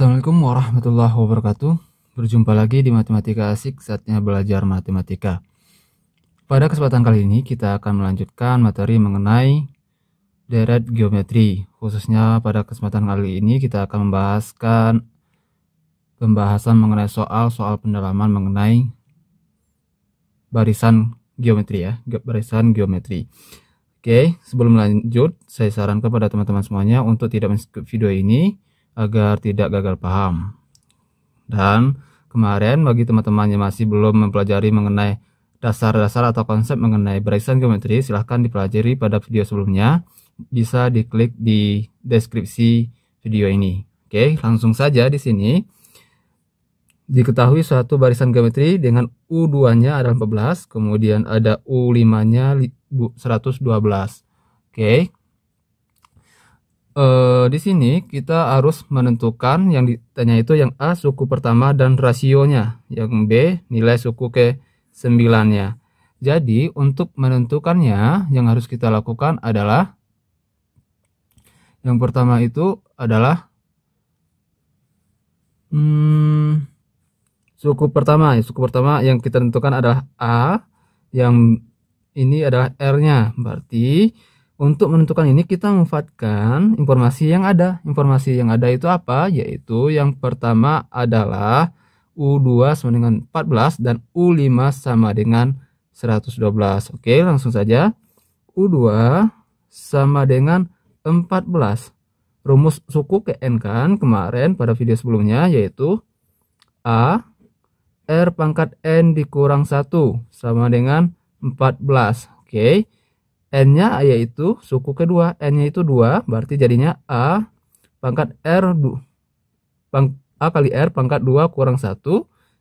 Assalamualaikum warahmatullahi wabarakatuh. Berjumpa lagi di Matematika Asik, saatnya belajar matematika. Pada kesempatan kali ini kita akan melanjutkan materi mengenai deret geometri. Khususnya pada kesempatan kali ini kita akan membahaskan pembahasan mengenai soal pendalaman mengenai barisan geometri ya, barisan geometri. Oke, sebelum lanjut, saya sarankan kepada teman-teman semuanya untuk tidak men-skip video ini agar tidak gagal paham. Dan kemarin bagi teman-teman yang masih belum mempelajari mengenai dasar-dasar atau konsep mengenai barisan geometri, silahkan dipelajari pada video sebelumnya. Bisa diklik di deskripsi video ini. Oke, langsung saja di sini. Diketahui suatu barisan geometri dengan U2-nya adalah 14, kemudian ada U5-nya 112. Oke. Di sini kita harus menentukan yang ditanya itu yang A suku pertama dan rasionya, yang B nilai suku ke 9-nya. Jadi untuk menentukannya yang harus kita lakukan adalah yang pertama itu adalah suku pertama. Suku pertama yang kita tentukan adalah A, yang ini adalah R-nya. Berarti untuk menentukan ini kita memanfaatkan informasi yang ada. Informasi yang ada itu apa? Yaitu yang pertama adalah U2 sama dengan 14 dan U5 sama dengan 112. Oke, langsung saja. U2 sama dengan 14. Rumus suku ke N kan kemarin pada video sebelumnya yaitu A R pangkat N dikurang 1 sama dengan 14. Oke. N-nya yaitu suku kedua, N-nya itu 2, berarti jadinya A pangkat R A kali R pangkat 2 kurang 1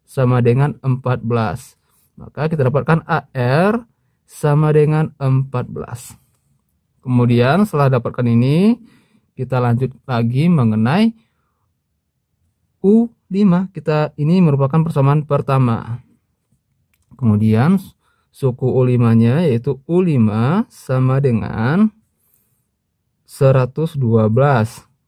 sama dengan 14. Maka kita dapatkan AR sama dengan 14. Kemudian setelah dapatkan ini, kita lanjut lagi mengenai U5. Ini merupakan persamaan pertama. Kemudian suku U5-nya yaitu U5 sama dengan 112.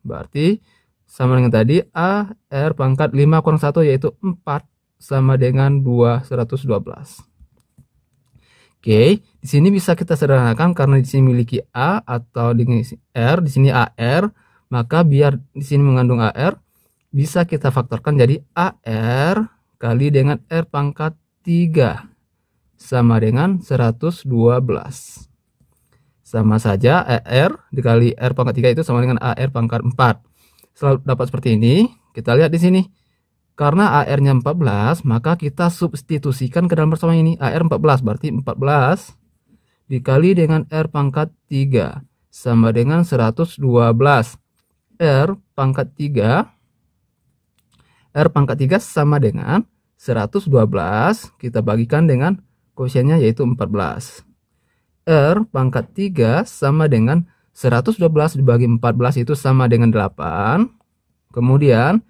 Berarti sama dengan tadi A R pangkat 5 kurang 1 yaitu 4 sama dengan 2 112. Oke, di sini bisa kita sederhanakan karena di sini memiliki A atau dengan R, di sini AR, maka biar di sini mengandung AR bisa kita faktorkan jadi AR kali dengan R pangkat 3 sama dengan 112. Sama saja AR dikali R pangkat 3 itu sama dengan AR pangkat 4. Setelah dapat seperti ini, kita lihat di sini. Karena AR-nya 14, maka kita substitusikan ke dalam persamaan ini. AR 14 berarti 14 dikali dengan R pangkat 3 sama dengan 112. R pangkat 3 sama dengan 112, kita bagikan dengan kosiennya yaitu 14. R pangkat 3 sama dengan 112 dibagi 14 itu sama dengan 8. Kemudian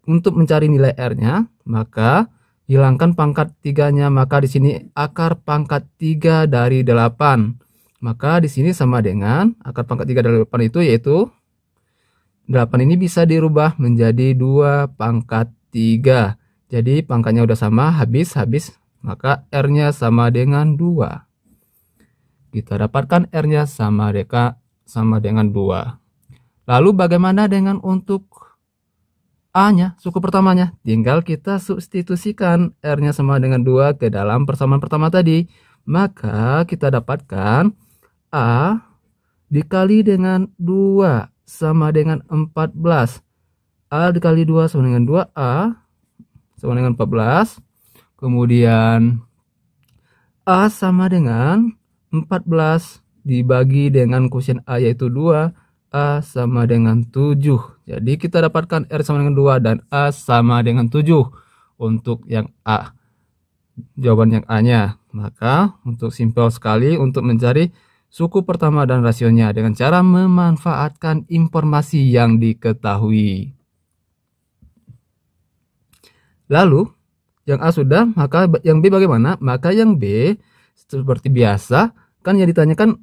untuk mencari nilai R-nya, maka hilangkan pangkat 3-nya, maka di sini akar pangkat 3 dari 8. Maka di sini sama dengan akar pangkat 3 dari 8 itu yaitu 8 ini bisa dirubah menjadi 2 pangkat 3. Jadi pangkatnya udah sama, habis, maka R-nya sama dengan 2. Kita dapatkan R-nya sama dengan 2. Lalu bagaimana dengan untuk A-nya, suku pertamanya? Tinggal kita substitusikan R-nya sama dengan 2 ke dalam persamaan pertama tadi. Maka kita dapatkan A dikali dengan 2 sama dengan 14. A dikali 2 sama dengan 2A sama dengan 14. Kemudian A sama dengan 14 dibagi dengan kosien A yaitu 2. A sama dengan 7. Jadi kita dapatkan R sama dengan 2 dan A sama dengan 7 untuk yang A. Jawaban yang A-nya. Maka untuk simpel sekali untuk mencari suku pertama dan rasionya dengan cara memanfaatkan informasi yang diketahui. Lalu yang A sudah, maka yang B bagaimana? Maka yang B seperti biasa kan yang ditanyakan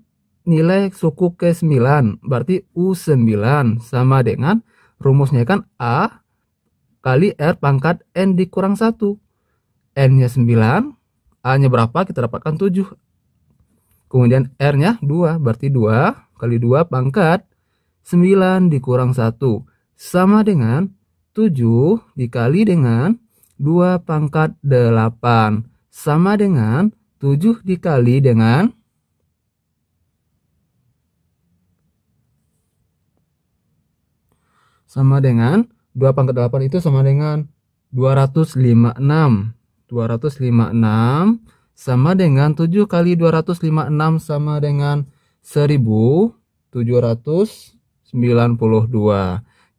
nilai suku ke 9, berarti U9 sama dengan rumusnya kan A kali R pangkat N dikurang 1. N-nya 9, A-nya berapa? Kita dapatkan 7. Kemudian R-nya 2, berarti 2 kali 2 pangkat 9 dikurang 1. Sama dengan 7 dikali dengan 2 pangkat 8. Sama dengan 7 dikali dengan 2 pangkat 8 itu sama dengan 256. 256 sama dengan 7 kali 256 sama dengan 1792.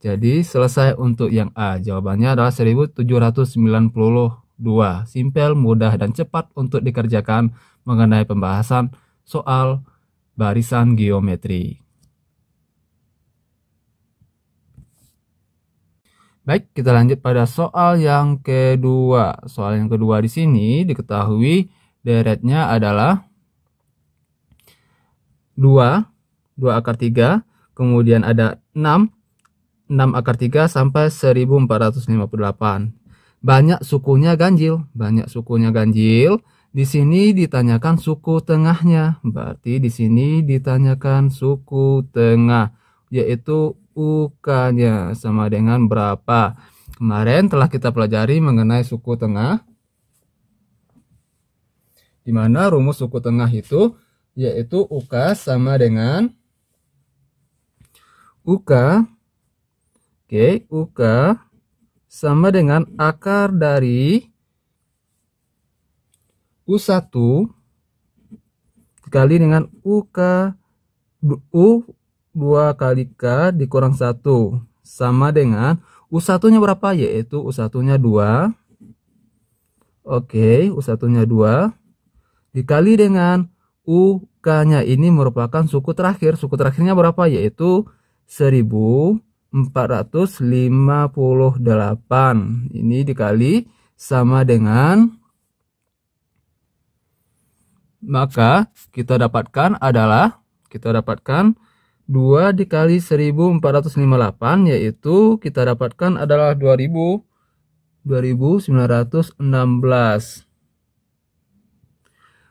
Jadi selesai untuk yang A. Jawabannya adalah 1792. Simpel, mudah, dan cepat untuk dikerjakan mengenai pembahasan soal barisan geometri. Baik, kita lanjut pada soal yang kedua. Soal yang kedua di sini diketahui deretnya adalah 2 akar 3, kemudian ada 6 akar 3 sampai 1458. Banyak sukunya ganjil, Di sini ditanyakan suku tengahnya. Berarti di sini ditanyakan suku tengah, yaitu UK-nya sama dengan berapa. Kemarin telah kita pelajari mengenai suku tengah, di mana rumus suku tengah itu yaitu UK sama dengan UK sama dengan akar dari U1 dikali dengan UK U 2 kali K dikurang 1 sama dengan U1 nya berapa, yaitu U1 nya 2. U1 nya 2 dikali dengan UK nya ini merupakan suku terakhir. Suku terakhirnya berapa, yaitu 1458. Ini dikali sama dengan, maka kita dapatkan 2 dikali 1458, yaitu kita dapatkan adalah 2916.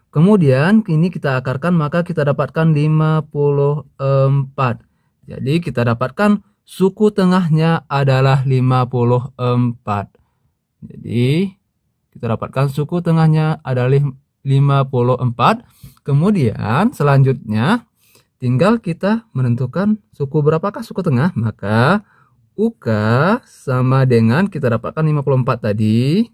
Kemudian ini kita akarkan, maka kita dapatkan 54. Jadi kita dapatkan suku tengahnya adalah 54. Jadi kita dapatkan suku tengahnya adalah 54. Kemudian selanjutnya tinggal kita menentukan suku berapakah suku tengah. Maka UK sama dengan kita dapatkan 54 tadi.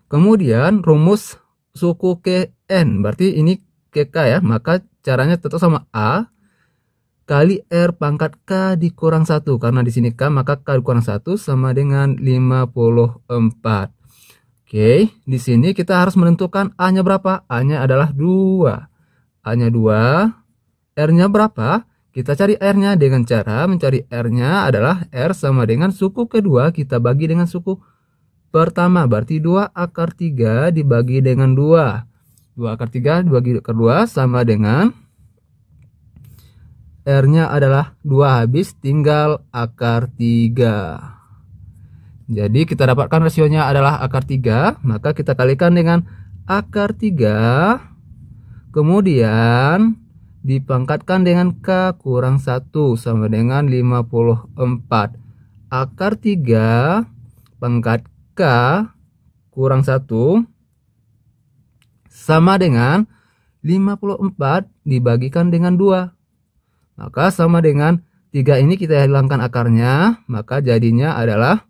Kemudian rumus suku KN, berarti ini KK ya. Maka caranya tetap sama A kali R pangkat K dikurang 1. Karena di sini K, maka K dikurang 1 sama dengan 54. Di sini kita harus menentukan A-nya berapa. A-nya adalah 2. A-nya 2, R-nya berapa? Kita cari R-nya dengan cara mencari R-nya adalah R sama dengan suku kedua kita bagi dengan suku pertama. Berarti 2 akar 3 dibagi dengan 2. 2 akar 3 dibagi akar 2 sama dengan R-nya adalah 2 habis, tinggal akar 3. Jadi kita dapatkan rasionya adalah akar 3. Maka kita kalikan dengan akar 3. Kemudian dipangkatkan dengan K kurang 1 sama dengan 54. Akar 3 pangkat K kurang 1 sama dengan 54 dibagikan dengan 2. Maka sama dengan 3 ini kita hilangkan akarnya. Maka jadinya adalah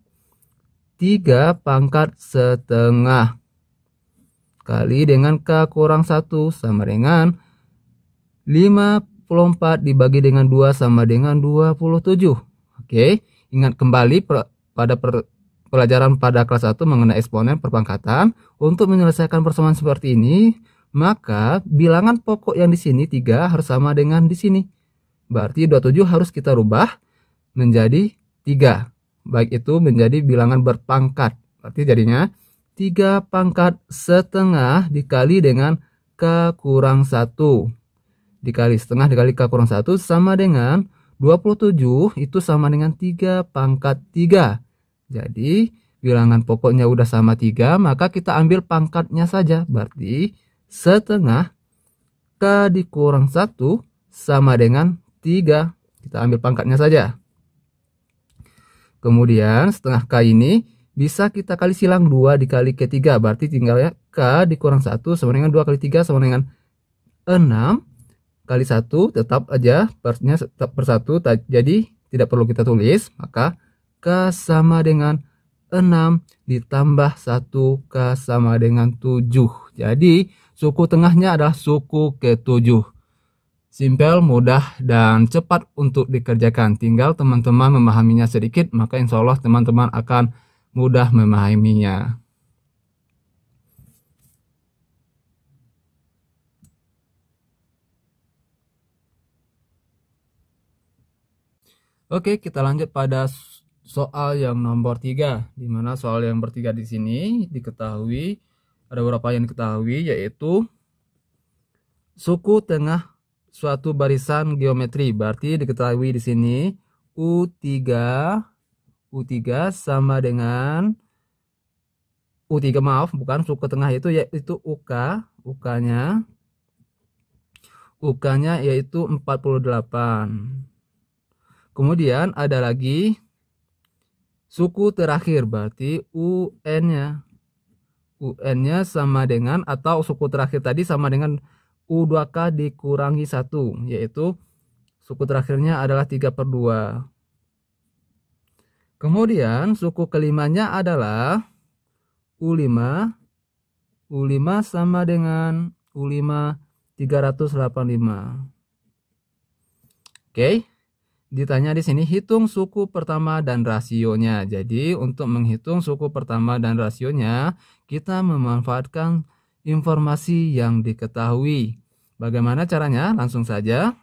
3 pangkat setengah kali dengan K kurang 1 sama dengan 54 dibagi dengan 2 sama dengan 27. Ingat kembali pada pelajaran pada kelas 1 mengenai eksponen perpangkatan. Untuk menyelesaikan persamaan seperti ini, maka bilangan pokok yang di sini 3 harus sama dengan di sini. Berarti 27 harus kita rubah menjadi 3. Baik itu menjadi bilangan berpangkat. Berarti jadinya 3 pangkat setengah dikali dengan K kurang 1. Dikali setengah dikali K kurang 1 sama dengan 27 itu sama dengan 3 pangkat 3. Jadi bilangan pokoknya udah sama 3, maka kita ambil pangkatnya saja. Berarti setengah K dikurang 1 sama dengan 3. Kita ambil pangkatnya saja. Kemudian setengah K ini bisa kita kali silang 2 dikali ke 3. Berarti tinggalnya K dikurang 1 sama dengan 2 kali 3 sama dengan 6 kali 1. Tetap aja persnya tetap per 1. Jadi tidak perlu kita tulis. Maka K sama dengan 6 ditambah 1 K sama dengan 7. Jadi suku tengahnya adalah suku ke-7. Simpel, mudah, dan cepat untuk dikerjakan. Tinggal teman-teman memahaminya sedikit, maka insya Allah teman-teman akan mudah memahaminya. Oke, kita lanjut pada soal yang nomor 3. Di mana soal yang bertiga di sini diketahui, ada beberapa yang diketahui, yaitu suku tengah suatu barisan geometri. Berarti diketahui di sini U3 sama dengan U3, maaf, bukan suku tengah itu, yaitu UK-nya yaitu 48. Kemudian ada lagi suku terakhir, berarti UN-nya sama dengan, atau suku terakhir tadi sama dengan U2K dikurangi 1, yaitu suku terakhirnya adalah 3/2. Kemudian suku kelimanya adalah U5 sama dengan U5 385. Oke, ditanya di sini hitung suku pertama dan rasionya. Jadi untuk menghitung suku pertama dan rasionya, kita memanfaatkan informasi yang diketahui. Bagaimana caranya? Langsung saja.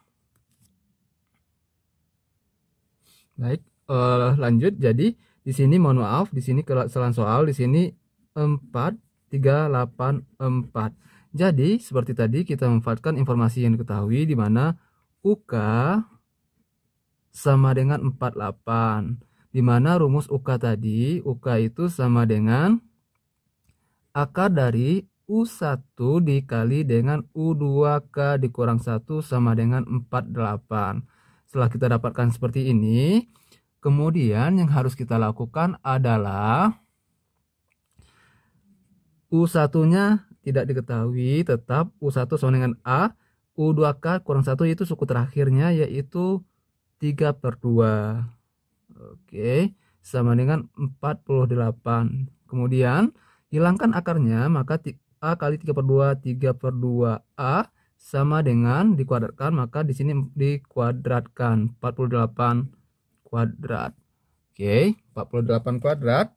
Baik, lanjut. Jadi di sini mohon maaf, di sini kesalahan soal, di sini 4384. Jadi seperti tadi kita memanfaatkan informasi yang diketahui, di mana UK sama dengan 48. Di mana rumus UK tadi, UK itu sama dengan akar dari U1 dikali dengan U2K dikurang 1 sama dengan 48. Setelah kita dapatkan seperti ini, kemudian yang harus kita lakukan adalah U1-nya tidak diketahui, tetap U1 sama dengan A, U2K kurang 1 itu suku terakhirnya, yaitu 3/2. Oke, sama dengan 48. Kemudian hilangkan akarnya, maka A kali 3/2, 3/2A sama dengan dikuadratkan, maka di sini dikuadratkan 48 kuadrat. Oke, 48 kuadrat.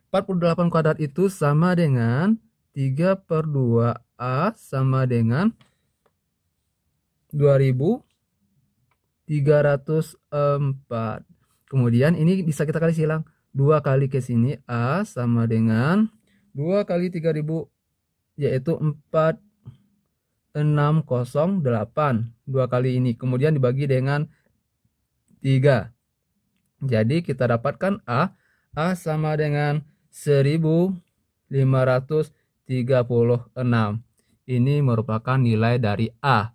48 kuadrat itu sama dengan 3/2A sama dengan 2304. Kemudian ini bisa kita kali silang. 2 kali ke sini A sama dengan 2 kali 3000, yaitu 4608. 2 kali ini kemudian dibagi dengan 3. Jadi kita dapatkan A sama dengan 1536. Ini merupakan nilai dari A.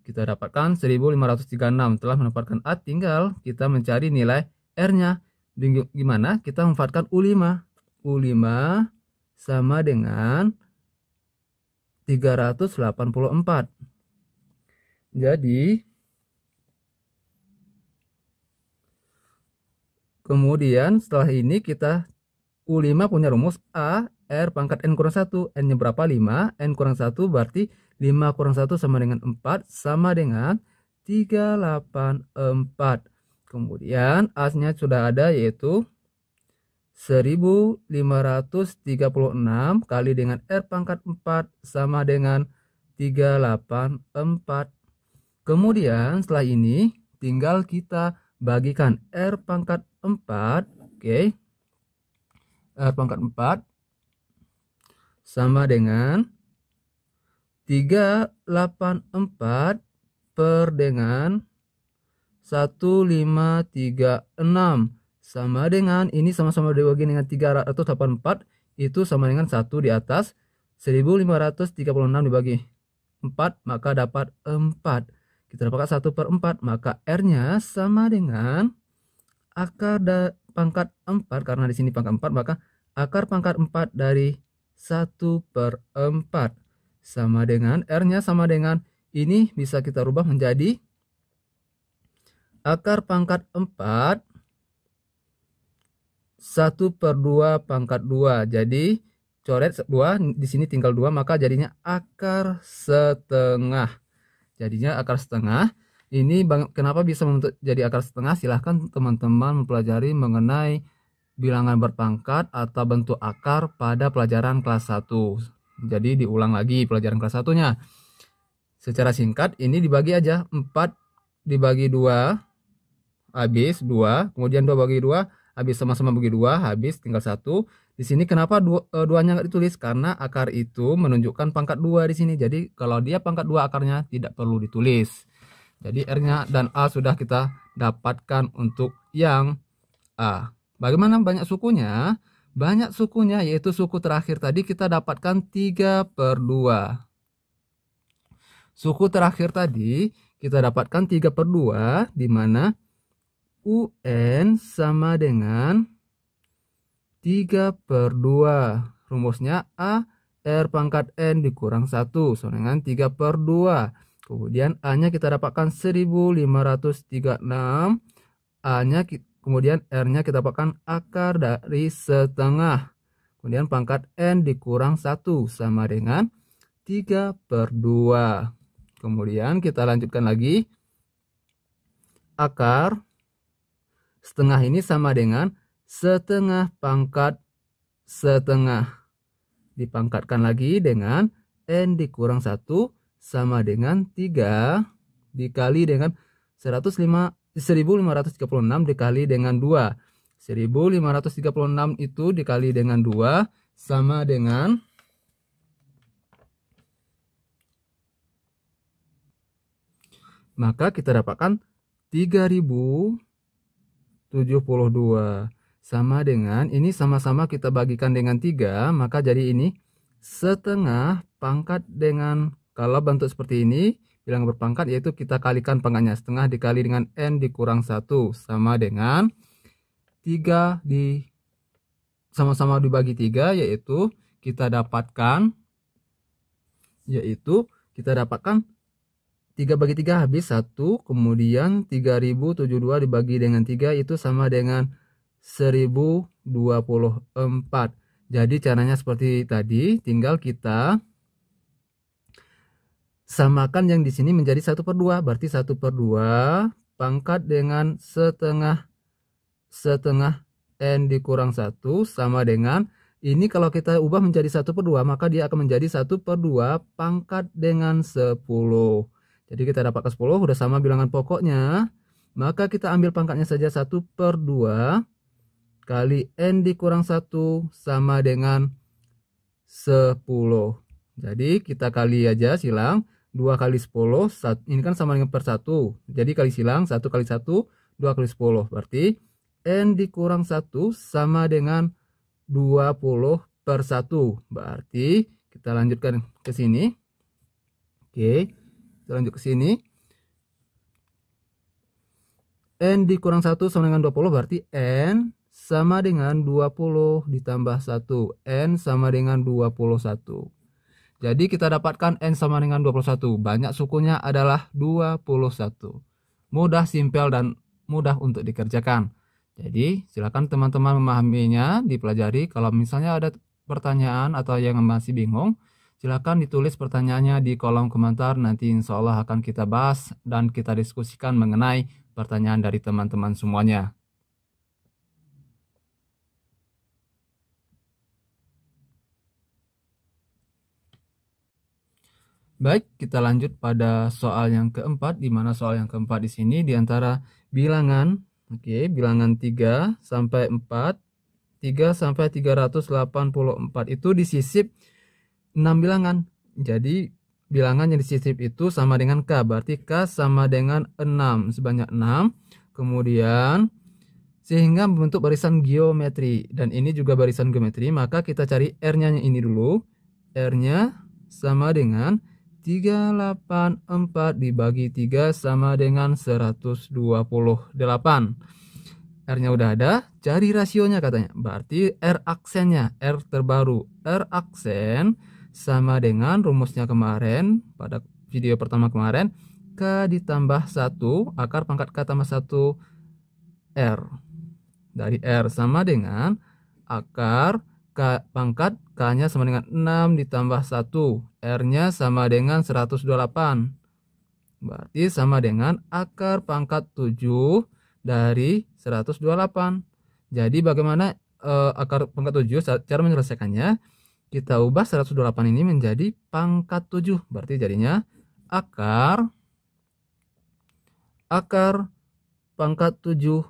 Kita dapatkan 1536. Telah mendapatkan A, tinggal kita mencari nilai R-nya. Gimana? Kita memanfaatkan U5. U5 sama dengan 384. Jadi kemudian setelah ini kita U5 punya rumus A R pangkat N kurang 1. N-nya berapa? 5. N kurang 1 berarti 5 kurang 1 sama dengan 4, sama dengan 384. Kemudian A-nya sudah ada, yaitu 1536 kali dengan R pangkat 4 sama dengan 384. Kemudian setelah ini tinggal kita bagikan R pangkat 4. Oke, R pangkat 4 sama dengan 384 per dengan 1536 sama dengan ini sama-sama dibagi dengan 384 itu sama dengan 1 di atas 1536 dibagi 4 maka dapat 4. Kita dapatkan 1/4 maka R-nya sama dengan akar pangkat 4 karena di sini pangkat 4 maka akar pangkat 4 dari 1/4 sama dengan R-nya sama dengan ini bisa kita rubah menjadi akar pangkat 4 1/2 pangkat 2. Jadi coret 2 di sini tinggal 2 maka jadinya akar setengah. Jadinya akar setengah. Ini kenapa bisa membentuk jadi akar setengah? Silahkan teman-teman mempelajari mengenai bilangan berpangkat atau bentuk akar pada pelajaran kelas 1. Jadi diulang lagi pelajaran kelas 1-nya. Secara singkat ini dibagi aja 4 dibagi 2 habis 2, kemudian 2 bagi 2 habis sama-sama bagi 2 habis tinggal 1. Di sini kenapa 2-nya nggak ditulis? Karena akar itu menunjukkan pangkat 2 di sini. Jadi kalau dia pangkat 2 akarnya tidak perlu ditulis. Jadi R-nya dan A sudah kita dapatkan untuk yang A. Bagaimana banyak sukunya? Banyak sukunya yaitu suku terakhir tadi kita dapatkan 3/2. Suku terakhir tadi kita dapatkan 3/2 di mana UN sama dengan 3/2. Rumusnya A R pangkat N dikurang 1 sama dengan 3/2. Kemudian A-nya kita dapatkan 1536. A-nya kemudian R-nya kita dapatkan akar dari setengah. Kemudian pangkat N dikurang 1 sama dengan 3/2. Kemudian kita lanjutkan lagi. Akar setengah ini sama dengan setengah pangkat setengah. Dipangkatkan lagi dengan N dikurang 1 sama dengan 3 dikali dengan 1536 dikali dengan 2. 1536 itu dikali dengan 2 sama dengan maka kita dapatkan 3072 sama dengan ini sama-sama kita bagikan dengan 3 maka jadi ini setengah pangkat dengan kalau bentuk seperti ini bilangan berpangkat yaitu kita kalikan pangkatnya setengah dikali dengan N dikurang 1 sama dengan 3 sama-sama dibagi 3 yaitu kita dapatkan 3 bagi 3 habis 1, kemudian 3072 dibagi dengan 3 itu sama dengan 1024. Jadi caranya seperti tadi, tinggal kita samakan yang di sini menjadi 1/2, berarti 1/2 pangkat dengan setengah N dikurang 1 sama dengan ini kalau kita ubah menjadi 1/2 maka dia akan menjadi 1/2 pangkat dengan 10. Jadi kita dapatkan 10 udah sama bilangan pokoknya. Maka kita ambil pangkatnya saja 1/2 kali N dikurang 1 sama dengan 10. Jadi kita kali aja silang 2 kali 10 ini kan sama dengan per 1. Jadi kali silang 1 kali 1 2 kali 10. Berarti N dikurang 1 sama dengan 20/1. Berarti kita lanjutkan ke sini. Oke. Kita lanjut ke sini. N dikurang 1 sama dengan 20 berarti N sama dengan 20 ditambah 1. N sama dengan 21. Jadi kita dapatkan N sama dengan 21. Banyak sukunya adalah 21. Mudah, simpel, dan mudah untuk dikerjakan. Jadi silakan teman-teman memahaminya, dipelajari. Kalau misalnya ada pertanyaan atau yang masih bingung, silakan ditulis pertanyaannya di kolom komentar. Nanti insya Allah akan kita bahas dan kita diskusikan mengenai pertanyaan dari teman-teman semuanya. Baik, kita lanjut pada soal yang keempat, di mana soal yang keempat di sini di antara bilangan, bilangan 3 sampai 4, 3 sampai 384 itu disisip 6 bilangan. Jadi bilangan yang disisip itu sama dengan K. Berarti K sama dengan 6. Sebanyak 6. Kemudian sehingga membentuk barisan geometri. Dan ini juga barisan geometri. Maka kita cari R-nya ini dulu. R-nya sama dengan 384 dibagi 3 sama dengan 128. R-nya udah ada, cari rasionya katanya. Berarti R aksennya, R terbaru. R aksen sama dengan rumusnya kemarin, pada video pertama kemarin, K ditambah 1, akar pangkat K tambah 1, R. Dari R sama dengan akar K pangkat K-nya sama dengan 6 ditambah 1. R-nya sama dengan 128. Berarti sama dengan akar pangkat 7 dari 128. Jadi bagaimana akar pangkat 7? Cara menyelesaikannya, kita ubah 128 ini menjadi pangkat 7. Berarti jadinya akar pangkat 7.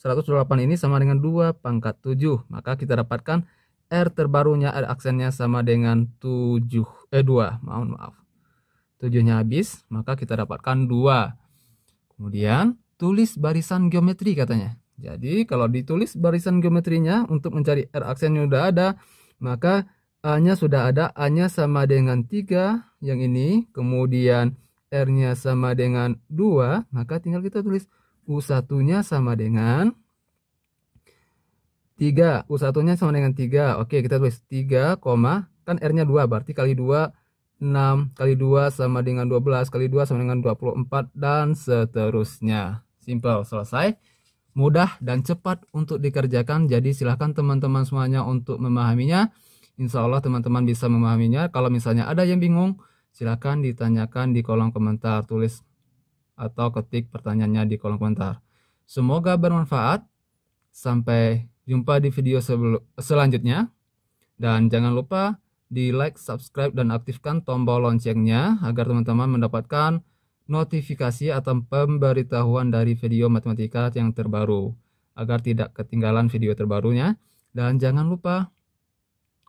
128 ini sama dengan 2 pangkat 7. Maka kita dapatkan R terbarunya, R aksennya sama dengan 2. 7-nya habis, maka kita dapatkan 2. Kemudian tulis barisan geometri katanya. Jadi kalau ditulis barisan geometrinya untuk mencari R aksennya udah ada, maka A-nya sudah ada, A-nya sama dengan 3 yang ini, kemudian R-nya sama dengan 2, maka tinggal kita tulis U1-nya sama dengan 3. U1-nya sama dengan 3. Oke, kita tulis 3, kan R-nya 2, berarti kali 2, 6, kali 2 sama dengan 12, kali 2 sama dengan 24, dan seterusnya. Simple, selesai. Mudah dan cepat untuk dikerjakan, jadi silahkan teman-teman semuanya untuk memahaminya. Insya Allah teman-teman bisa memahaminya. Kalau misalnya ada yang bingung, silahkan ditanyakan di kolom komentar, tulis atau ketik pertanyaannya di kolom komentar. Semoga bermanfaat. Sampai jumpa di video selanjutnya. Dan jangan lupa di like, subscribe, dan aktifkan tombol loncengnya agar teman-teman mendapatkan notifikasi atau pemberitahuan dari video matematika yang terbaru, agar tidak ketinggalan video terbarunya. Dan jangan lupa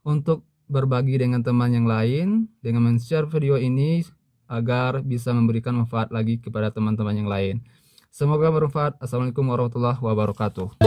untuk berbagi dengan teman yang lain dengan men-share video ini agar bisa memberikan manfaat lagi kepada teman-teman yang lain. Semoga bermanfaat. Assalamualaikum warahmatullahi wabarakatuh.